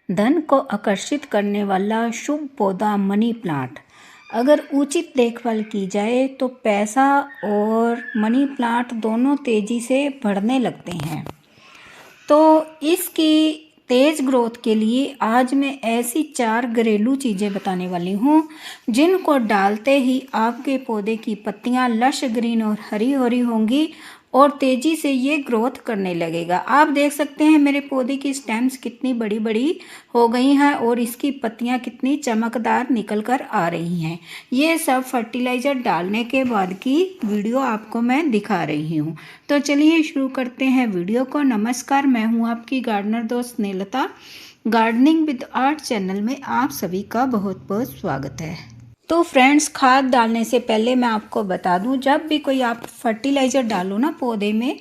धन को आकर्षित करने वाला शुभ पौधा मनी प्लांट। अगर उचित देखभाल की जाए तो पैसा और मनी प्लांट दोनों तेज़ी से बढ़ने लगते हैं। तो इसकी तेज़ ग्रोथ के लिए आज मैं ऐसी 4 घरेलू चीज़ें बताने वाली हूँ जिनको डालते ही आपके पौधे की पत्तियाँ लश ग्रीन और हरी हरी होंगी और तेज़ी से ये ग्रोथ करने लगेगा। आप देख सकते हैं मेरे पौधे की स्टेम्स कितनी बड़ी बड़ी हो गई हैं और इसकी पत्तियां कितनी चमकदार निकल कर आ रही हैं। ये सब फर्टिलाइज़र डालने के बाद की वीडियो आपको मैं दिखा रही हूँ। तो चलिए शुरू करते हैं वीडियो को। नमस्कार, मैं हूँ आपकी गार्डनर दोस्त Snehlata. Gardening with art channel में आप सभी का बहुत बहुत स्वागत है। तो फ्रेंड्स, खाद डालने से पहले मैं आपको बता दूं, जब भी कोई आप फर्टिलाइज़र डालो ना पौधे में,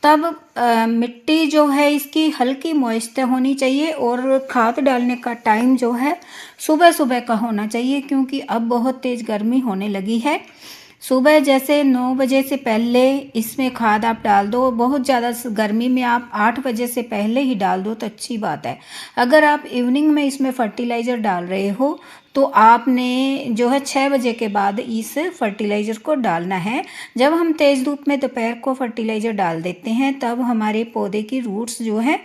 तब मिट्टी जो है इसकी हल्की मॉइस्ट होनी चाहिए और खाद डालने का टाइम जो है सुबह सुबह का होना चाहिए, क्योंकि अब बहुत तेज़ गर्मी होने लगी है। सुबह जैसे 9 बजे से पहले इसमें खाद आप डाल दो। बहुत ज़्यादा गर्मी में आप 8 बजे से पहले ही डाल दो तो अच्छी बात है। अगर आप इवनिंग में इसमें फर्टिलाइज़र डाल रहे हो तो आपने जो है 6 बजे के बाद इस फर्टिलाइज़र को डालना है। जब हम तेज़ धूप में दोपहर को फर्टिलाइज़र डाल देते हैं तब हमारे पौधे की रूट्स जो है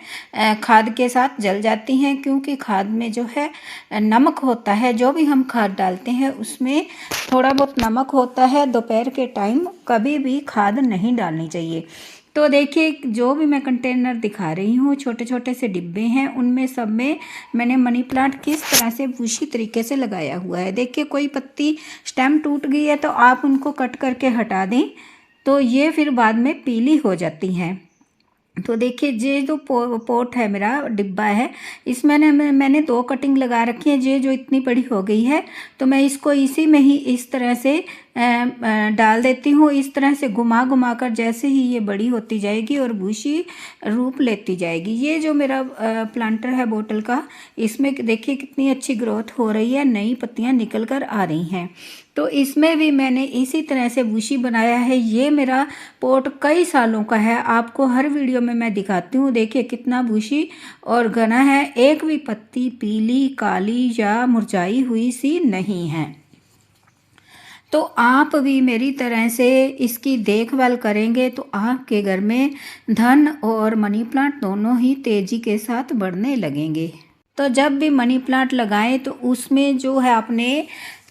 खाद के साथ जल जाती हैं, क्योंकि खाद में जो है नमक होता है। जो भी हम खाद डालते हैं उसमें थोड़ा बहुत नमक होता है। दोपहर के टाइम कभी भी खाद नहीं डालनी चाहिए। तो देखिए, जो भी मैं कंटेनर दिखा रही हूँ, छोटे छोटे से डिब्बे हैं, उनमें सब में मैंने मनी प्लांट किस तरह से उसी तरीके से लगाया हुआ है। देखिए, कोई पत्ती स्टेम टूट गई है तो आप उनको कट करके हटा दें, तो ये फिर बाद में पीली हो जाती हैं। तो देखिए, ये जो पोट है, मेरा डिब्बा है, इसमें मैंने 2 कटिंग लगा रखी है। ये जो इतनी बड़ी हो गई है तो मैं इसको इसी में ही इस तरह से डाल देती हूँ। इस तरह से घुमा घुमा कर जैसे ही ये बड़ी होती जाएगी और भूसी रूप लेती जाएगी। ये जो मेरा प्लांटर है बोतल का, इसमें देखिए कितनी अच्छी ग्रोथ हो रही है, नई पत्तियाँ निकल कर आ रही हैं। तो इसमें भी मैंने इसी तरह से बुशी बनाया है। ये मेरा पोट कई सालों का है, आपको हर वीडियो में मैं दिखाती हूँ। देखिए कितना बुशी और घना है, एक भी पत्ती पीली काली या मुरझाई हुई सी नहीं है। तो आप भी मेरी तरह से इसकी देखभाल करेंगे तो आपके घर में धन और मनी प्लांट दोनों ही तेज़ी के साथ बढ़ने लगेंगे। तो जब भी मनी प्लांट लगाएं तो उसमें जो है आपने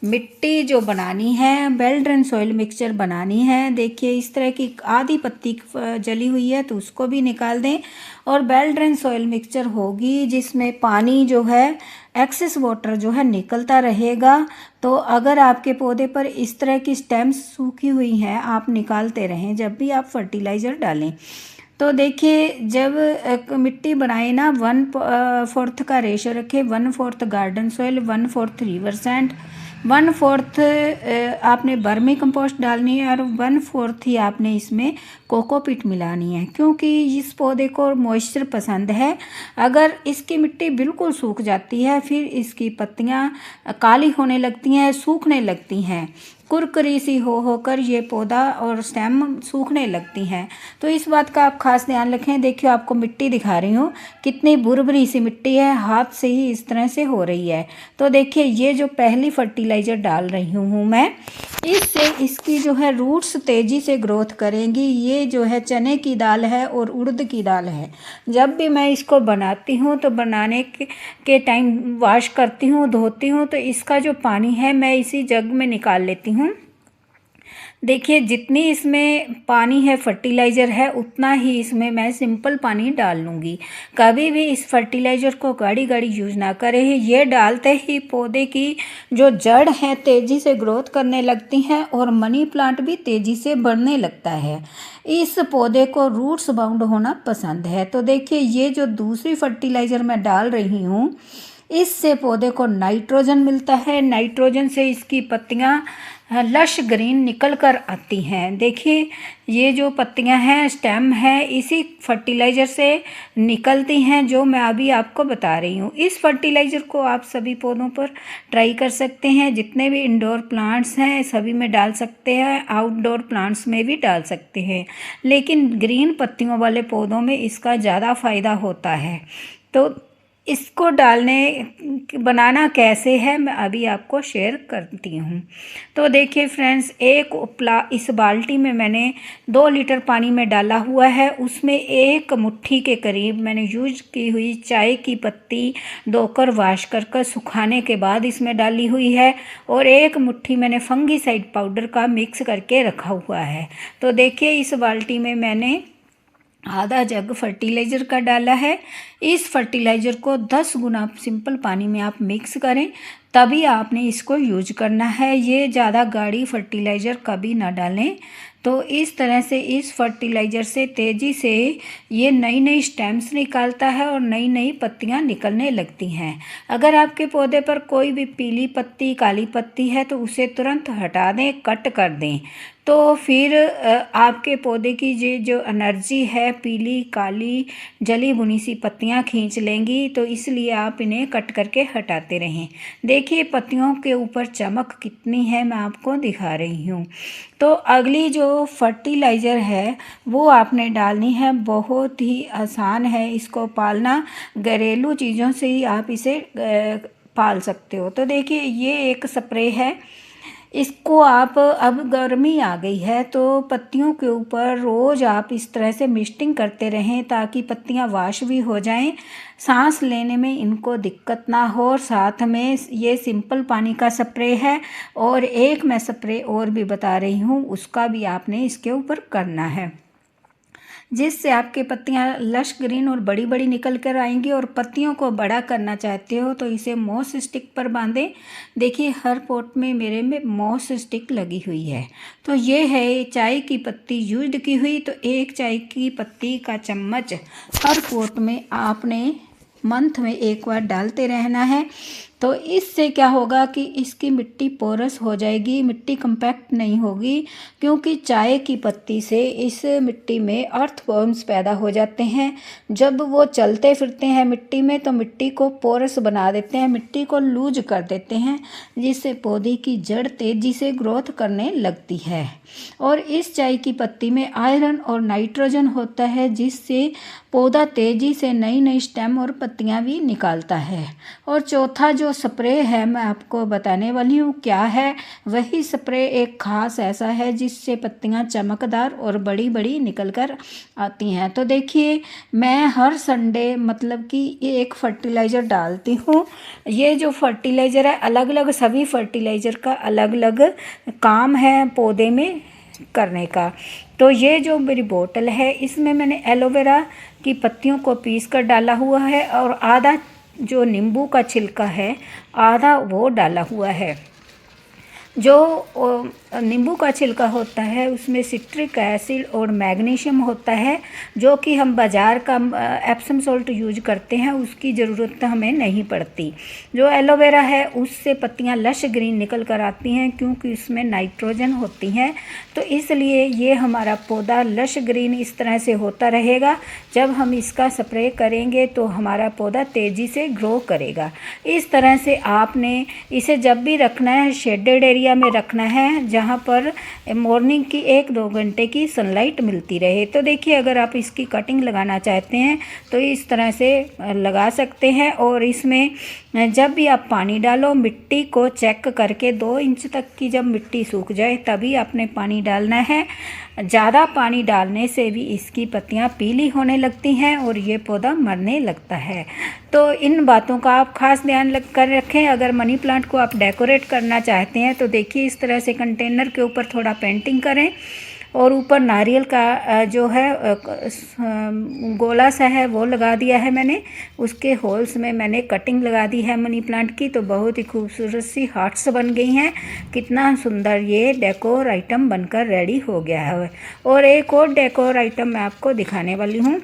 मिट्टी जो बनानी है, वेल ड्रेन सॉइल मिक्सचर बनानी है। देखिए, इस तरह की आधी पत्ती जली हुई है तो उसको भी निकाल दें और वेल ड्रेन सॉइल मिक्सचर होगी जिसमें पानी जो है एक्सेस वाटर जो है निकलता रहेगा। तो अगर आपके पौधे पर इस तरह की स्टेम्स सूखी हुई हैं, आप निकालते रहें जब भी आप फर्टिलाइज़र डालें। तो देखिए, जब मिट्टी बनाए ना, 1/4 का रेशो रखें। 1/4 गार्डन सॉइल, 1/4 रिवर सैंड, 1/4 आपने वर्मी कंपोस्ट डालनी है और 1/4 ही आपने इसमें कोकोपीट मिलानी है, क्योंकि इस पौधे को मॉइस्चर पसंद है। अगर इसकी मिट्टी बिल्कुल सूख जाती है फिर इसकी पत्तियां काली होने लगती हैं, सूखने लगती हैं, कुरकुरी सी होकर ये पौधा और स्टेम सूखने लगती हैं। तो इस बात का आप खास ध्यान रखें। देखिए, आपको मिट्टी दिखा रही हूँ, कितनी बुरबुरी सी मिट्टी है, हाथ से ही इस तरह से हो रही है। तो देखिए, ये जो पहली फर्टिलाइज़र डाल रही हूँ मैं, इससे इसकी जो है रूट्स तेज़ी से ग्रोथ करेंगी। ये जो है चने की दाल है और उड़द की दाल है। जब भी मैं इसको बनाती हूँ तो बनाने के टाइम वॉश करती हूँ, धोती हूँ, तो इसका जो पानी है मैं इसी जग में निकाल लेती हूँ। देखिए, जितनी इसमें पानी है फर्टिलाइज़र है उतना ही इसमें मैं सिंपल पानी डाल लूँगी। कभी भी इस फर्टिलाइज़र को गाढ़ी गाढ़ी यूज़ ना करें। ये डालते ही पौधे की जो जड़ है तेज़ी से ग्रोथ करने लगती हैं और मनी प्लांट भी तेज़ी से बढ़ने लगता है। इस पौधे को रूट्स बाउंड होना पसंद है। तो देखिए, ये जो दूसरी फर्टिलाइज़र मैं डाल रही हूँ, इससे पौधे को नाइट्रोजन मिलता है। नाइट्रोजन से इसकी पत्तियाँ लश ग्रीन निकल कर आती हैं। देखिए, ये जो पत्तियां हैं, स्टेम है, इसी फर्टिलाइज़र से निकलती हैं जो मैं अभी आपको बता रही हूँ। इस फर्टिलाइज़र को आप सभी पौधों पर ट्राई कर सकते हैं। जितने भी इंडोर प्लांट्स हैं सभी में डाल सकते हैं, आउटडोर प्लांट्स में भी डाल सकते हैं, लेकिन ग्रीन पत्तियों वाले पौधों में इसका ज़्यादा फ़ायदा होता है। तो इसको बनाना कैसे है मैं अभी आपको शेयर करती हूँ। तो देखिए फ्रेंड्स, इस बाल्टी में मैंने 2 लीटर पानी में डाला हुआ है। उसमें 1 मुट्ठी के करीब मैंने यूज की हुई चाय की पत्ती धोकर वॉश कर सुखाने के बाद इसमें डाली हुई है, और 1 मुट्ठी मैंने फंगीसाइड पाउडर का मिक्स करके रखा हुआ है। तो देखिए इस बाल्टी में मैंने आधा जग फर्टिलाइज़र का डाला है। इस फर्टिलाइज़र को 10 गुना सिंपल पानी में आप मिक्स करें, तभी आपने इसको यूज करना है। ये ज़्यादा गाढ़ी फर्टिलाइज़र कभी ना डालें। तो इस तरह से इस फर्टिलाइज़र से तेज़ी से ये नई नई स्टेम्स निकालता है और नई नई पत्तियां निकलने लगती हैं। अगर आपके पौधे पर कोई भी पीली पत्ती, काली पत्ती है तो उसे तुरंत हटा दें, कट कर दें। तो फिर आपके पौधे की जो एनर्जी है पीली, काली, जली बुनी सी पत्तियां खींच लेंगी, तो इसलिए आप इन्हें कट करके हटाते रहें। देखिए पत्तियों के ऊपर चमक कितनी है, मैं आपको दिखा रही हूँ। तो अगली जो फर्टिलाइज़र है वो आपने डालनी है। बहुत ही आसान है इसको पालना, घरेलू चीज़ों से ही आप इसे पाल सकते हो। तो देखिए ये एक स्प्रे है, इसको आप, अब गर्मी आ गई है तो पत्तियों के ऊपर रोज़ आप इस तरह से मिस्टिंग करते रहें ताकि पत्तियां वॉश भी हो जाएं, सांस लेने में इनको दिक्कत ना हो। और साथ में ये सिंपल पानी का स्प्रे है, और एक मैं स्प्रे और भी बता रही हूँ, उसका भी आपने इसके ऊपर करना है, जिससे आपके पत्तियां लश ग्रीन और बड़ी बड़ी निकल कर आएंगी। और पत्तियों को बड़ा करना चाहते हो तो इसे मॉस स्टिक पर बांधें। देखिए हर पॉट में मेरे में मॉस स्टिक लगी हुई है। तो ये है चाय की पत्ती यूज की हुई। तो 1 चाय की पत्ती का चम्मच हर पॉट में आपने मंथ में 1 बार डालते रहना है। तो इससे क्या होगा कि इसकी मिट्टी पोरस हो जाएगी, मिट्टी कंपैक्ट नहीं होगी, क्योंकि चाय की पत्ती से इस मिट्टी में अर्थवर्म्स पैदा हो जाते हैं। जब वो चलते फिरते हैं मिट्टी में तो मिट्टी को पोरस बना देते हैं, मिट्टी को लूज कर देते हैं, जिससे पौधे की जड़ तेज़ी से ग्रोथ करने लगती है। और इस चाय की पत्ती में आयरन और नाइट्रोजन होता है, जिससे पौधा तेज़ी से नई नई स्टेम और पत्तियां भी निकालता है। और चौथा जो स्प्रे है मैं आपको बताने वाली हूँ क्या है, वही स्प्रे एक खास ऐसा है जिससे पत्तियां चमकदार और बड़ी बड़ी निकल कर आती हैं। तो देखिए मैं हर संडे मतलब कि एक फर्टिलाइज़र डालती हूँ। ये जो फर्टिलाइज़र है अलग अलग, सभी फर्टिलाइज़र का अलग अलग काम है पौधे में करने का। तो ये जो मेरी बोतल है इसमें मैंने एलोवेरा की पत्तियों को पीस कर डाला हुआ है, और आधा जो नींबू का छिलका है आधा वो डाला हुआ है। जो नींबू का छिलका होता है उसमें सिट्रिक एसिड और मैग्नीशियम होता है, जो कि हम बाज़ार का एप्सम सॉल्ट यूज करते हैं, उसकी ज़रूरत हमें नहीं पड़ती। जो एलोवेरा है उससे पत्तियां लश ग्रीन निकल कर आती हैं, क्योंकि उसमें नाइट्रोजन होती हैं। तो इसलिए ये हमारा पौधा लश ग्रीन इस तरह से होता रहेगा। जब हम इसका स्प्रे करेंगे तो हमारा पौधा तेज़ी से ग्रो करेगा। इस तरह से आपने इसे जब भी रखना है शेडेड एरिया में रखना है, जहाँ पर मॉर्निंग की 1-2 घंटे की सनलाइट मिलती रहे। तो देखिए अगर आप इसकी कटिंग लगाना चाहते हैं तो इस तरह से लगा सकते हैं। और इसमें जब भी आप पानी डालो मिट्टी को चेक करके 2 इंच तक की जब मिट्टी सूख जाए तभी आपने पानी डालना है। ज़्यादा पानी डालने से भी इसकी पत्तियां पीली होने लगती हैं और ये पौधा मरने लगता है। तो इन बातों का आप खास ध्यान कर रखें। अगर मनी प्लांट को आप डेकोरेट करना चाहते हैं तो देखिए इस तरह से कंटेनर के ऊपर थोड़ा पेंटिंग करें, और ऊपर नारियल का जो है गोला सा है वो लगा दिया है मैंने। उसके होल्स में मैंने कटिंग लगा दी है मनी प्लांट की, तो बहुत ही खूबसूरत सी हार्ट्स बन गई हैं। कितना सुंदर ये डेकोर आइटम बनकर रेडी हो गया है। और एक और डेकोर आइटम मैं आपको दिखाने वाली हूँ।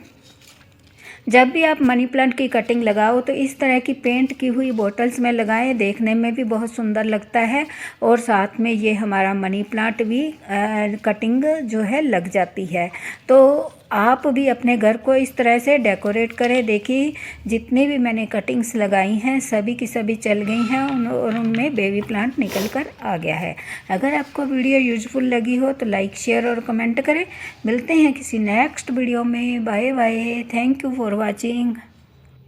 जब भी आप मनी प्लांट की कटिंग लगाओ तो इस तरह की पेंट की हुई बोतल्स में लगाएं, देखने में भी बहुत सुंदर लगता है, और साथ में ये हमारा मनी प्लांट भी कटिंग जो है लग जाती है। तो आप भी अपने घर को इस तरह से डेकोरेट करें। देखिए जितनी भी मैंने कटिंग्स लगाई हैं सभी की सभी चल गई हैं, और उनमें बेबी प्लांट निकल कर आ गया है। अगर आपको वीडियो यूजफुल लगी हो तो लाइक, शेयर और कमेंट करें। मिलते हैं किसी नेक्स्ट वीडियो में। Bye bye. Thank you for watching.